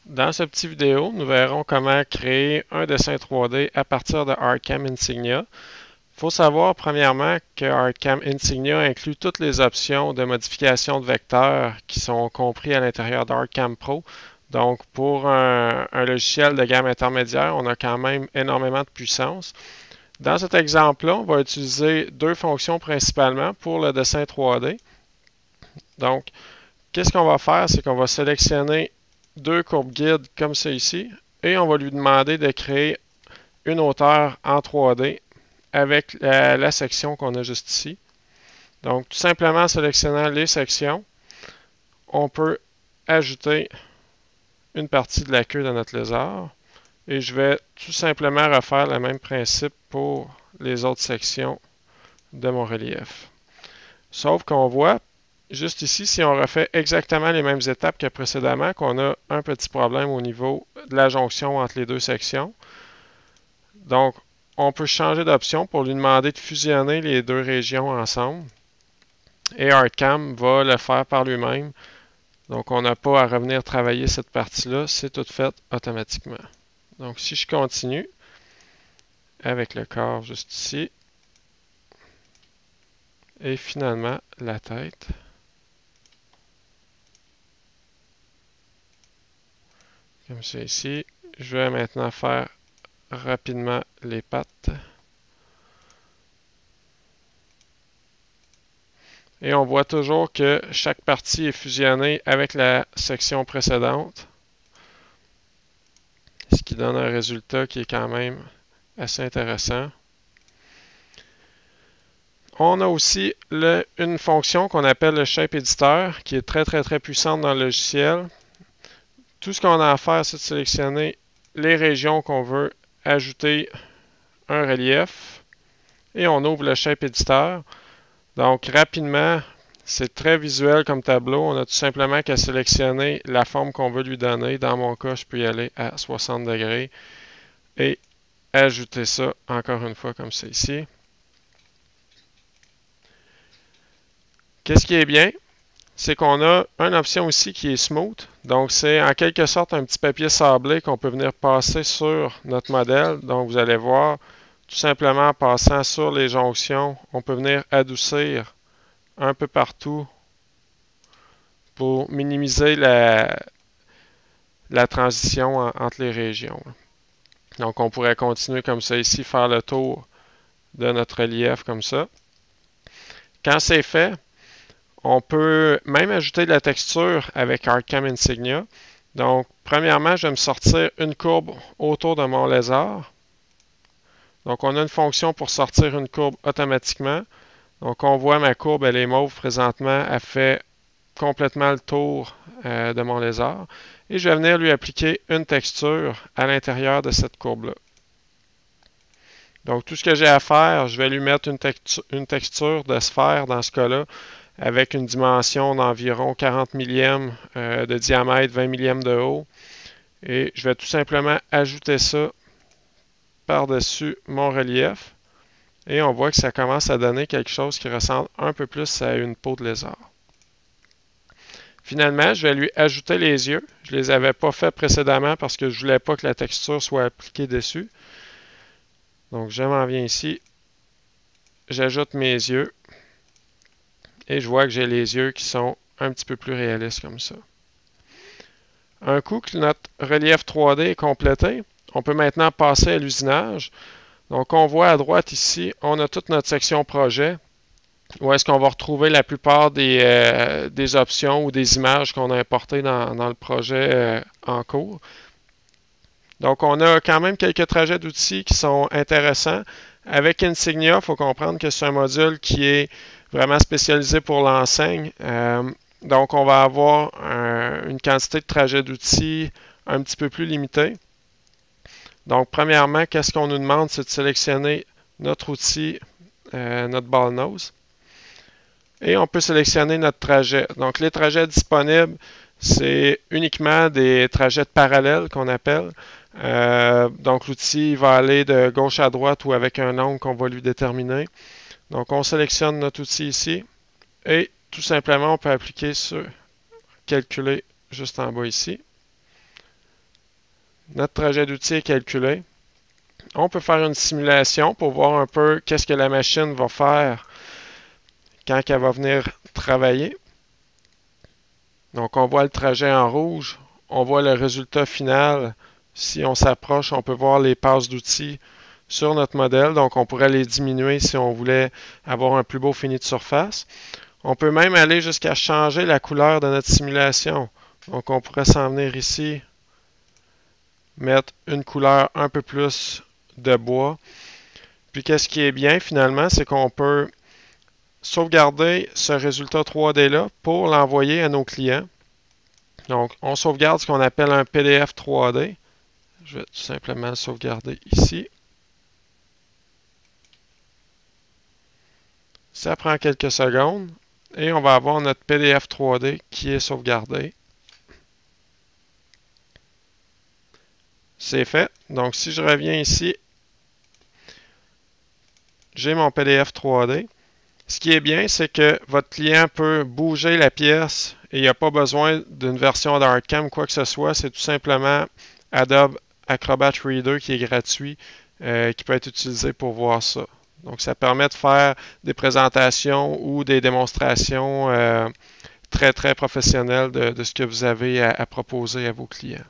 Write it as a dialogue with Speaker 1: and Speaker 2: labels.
Speaker 1: Dans cette petite vidéo, nous verrons comment créer un dessin 3D à partir de ArtCam Insignia. Il faut savoir premièrement que ArtCam Insignia inclut toutes les options de modification de vecteurs qui sont compris à l'intérieur d'ArtCam Pro. Donc pour un logiciel de gamme intermédiaire, on a quand même énormément de puissance. Dans cet exemple-là, on va utiliser deux fonctions principalement pour le dessin 3D. Donc, qu'est-ce qu'on va faire? C'est qu'on va sélectionner deux courbes guides comme ça ici et on va lui demander de créer une hauteur en 3D avec la section qu'on a juste ici. Donc, tout simplement en sélectionnant les sections, on peut ajouter une partie de la queue de notre lézard. Et je vais tout simplement refaire le même principe pour les autres sections de mon relief. Sauf qu'on voit, juste ici, si on refait exactement les mêmes étapes que précédemment, qu'on a un petit problème au niveau de la jonction entre les deux sections. Donc, on peut changer d'option pour lui demander de fusionner les deux régions ensemble. Et ArtCam va le faire par lui-même. Donc, on n'a pas à revenir travailler cette partie-là. C'est tout fait automatiquement. Donc, si je continue avec le corps juste ici, et finalement la tête. Comme ça ici. Je vais maintenant faire rapidement les pattes. Et on voit toujours que chaque partie est fusionnée avec la section précédente. Ce qui donne un résultat qui est quand même assez intéressant. On a aussi une fonction qu'on appelle le Shape Editor qui est très puissante dans le logiciel. Tout ce qu'on a à faire, c'est de sélectionner les régions qu'on veut ajouter un relief et on ouvre le Shape Editor. Donc rapidement, c'est très visuel comme tableau. On a tout simplement qu'à sélectionner la forme qu'on veut lui donner. Dans mon cas, je peux y aller à 60 degrés et ajouter ça encore une fois comme c'est ici. Qu'est-ce qui est bien? C'est qu'on a une option ici qui est smooth. Donc, c'est en quelque sorte un petit papier sablé qu'on peut venir passer sur notre modèle. Donc, vous allez voir, tout simplement en passant sur les jonctions, on peut venir adoucir un peu partout pour minimiser la transition entre les régions. Donc, on pourrait continuer comme ça ici, faire le tour de notre relief comme ça. Quand c'est fait, on peut même ajouter de la texture avec ArtCam Insignia. Donc, premièrement, je vais me sortir une courbe autour de mon lézard. Donc, on a une fonction pour sortir une courbe automatiquement. Donc, on voit ma courbe, elle est mauve présentement. Elle fait complètement le tour de mon lézard. Et je vais venir lui appliquer une texture à l'intérieur de cette courbe-là. Donc, tout ce que j'ai à faire, je vais lui mettre une texture de sphère dans ce cas-là, avec une dimension d'environ 40 millièmes de diamètre, 20 millièmes de haut. Et je vais tout simplement ajouter ça par-dessus mon relief. Et on voit que ça commence à donner quelque chose qui ressemble un peu plus à une peau de lézard. Finalement, je vais lui ajouter les yeux. Je ne les avais pas fait précédemment parce que je ne voulais pas que la texture soit appliquée dessus. Donc, je m'en viens ici. J'ajoute mes yeux. Et je vois que j'ai les yeux qui sont un petit peu plus réalistes comme ça. Un coup que notre relief 3D est complété, on peut maintenant passer à l'usinage. Donc, on voit à droite ici, on a toute notre section projet, où est-ce qu'on va retrouver la plupart des options ou des images qu'on a importées dans le projet en cours. Donc, on a quand même quelques trajets d'outils qui sont intéressants. Avec Insignia, il faut comprendre que c'est un module qui est vraiment spécialisé pour l'enseigne. Donc, on va avoir une quantité de trajets d'outils un petit peu plus limitée. Donc, premièrement, qu'est-ce qu'on nous demande? C'est de sélectionner notre outil, notre ball nose. Et on peut sélectionner notre trajet. Donc, les trajets disponibles, c'est uniquement des trajets de parallèle qu'on appelle. Donc, l'outil va aller de gauche à droite ou avec un angle qu'on va lui déterminer. Donc, on sélectionne notre outil ici. Et tout simplement, on peut appliquer sur calculer juste en bas ici. Notre trajet d'outil est calculé. On peut faire une simulation pour voir un peu qu'est-ce que la machine va faire quand elle va venir travailler. Donc, on voit le trajet en rouge. On voit le résultat final. Si on s'approche, on peut voir les passes d'outils sur notre modèle. Donc, on pourrait les diminuer si on voulait avoir un plus beau fini de surface. On peut même aller jusqu'à changer la couleur de notre simulation. Donc, on pourrait s'en venir ici, mettre une couleur un peu plus de bois. Puis, qu'est-ce qui est bien finalement, c'est qu'on peut sauvegarder ce résultat 3D-là pour l'envoyer à nos clients. Donc, on sauvegarde ce qu'on appelle un PDF 3D. Je vais tout simplement le sauvegarder ici. Ça prend quelques secondes et on va avoir notre PDF 3D qui est sauvegardé. C'est fait. Donc, si je reviens ici, j'ai mon PDF 3D. Ce qui est bien, c'est que votre client peut bouger la pièce et il n'y a pas besoin d'une version d'ArtCam, quoi que ce soit. C'est tout simplement Adobe Acrobat Reader qui est gratuit, qui peut être utilisé pour voir ça. Donc, ça permet de faire des présentations ou des démonstrations très, très professionnelles de ce que vous avez à proposer à vos clients.